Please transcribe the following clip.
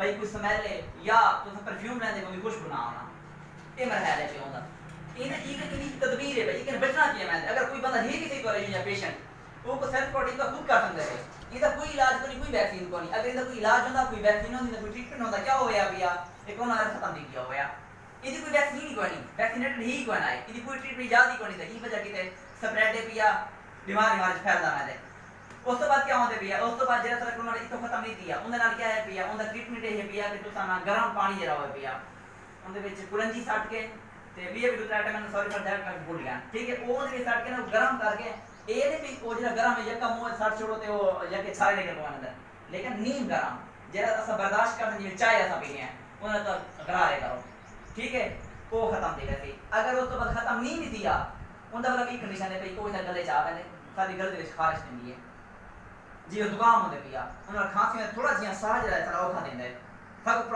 भाई कोई स्मैल है या तुम परफ्यूम लेंदे कोई खुशबू ना आना ये मरहला है पियों दा इने इनी तदबीर है भाई इने बचना चाहिए मैं अगर कोई बंदा ही किसी को या पेशेंट वो को सेल्फ प्रोटेक्शन का खुद कर सकता है इदा कोई इलाज कोई वैक्सीन कोनी अगर इदा कोई इलाज होंदा कोई वैक्सीन होंदी कोई ट्रीटमेंट होंदा क्या होया भैया ये कोरोना खत्म नहीं किया होया इदी कोई वैक्सीन ही कोनी वैक्सीनेटेड ही कोना है इदी कोई ट्रीटमेंट इजाद ही कोनी थी वजह किते स्प्रेड है पिया बीमारी फैलदा है उस तो बाद क्या होंदे पिया उस तो बाद जेड़ा सारा कोरोना इतो खत्म नहीं किया उनदे नाल क्या है पिया उनदा ट्रीटमेंट है पिया कि तुसा ना गर्म पानी जरा होए पिया उनदे विच कुलंजी सट के ते भी दूसरा आइटम मैं सॉरी फॉर दैट मैं भूल गया ठीक है वो दे सट के ना गर्म करके ए ने भी ओ जेड़ा गर्म है यका मुंह सट छोड़ो ते ओ यके सारे लेके पवाने अंदर लेकिन नीम गर्म जेड़ा असा बर्दाश्त करते जिवें चाय असा पीने हैं उन्हें तो गरारे करो ठीक है वो खत्म दे गए अगर उस तो बाद खत्म नहीं दिया उनका मतलब एक कंडीशन है भाई कोई ना गले चा पैंदे साडी गले दे विच खारिश नहीं है जिवें जुकाम होंदे पिया उन्हां खांसी में थोड़ा जिहा साह जेड़ा है औखा दिंदा है सब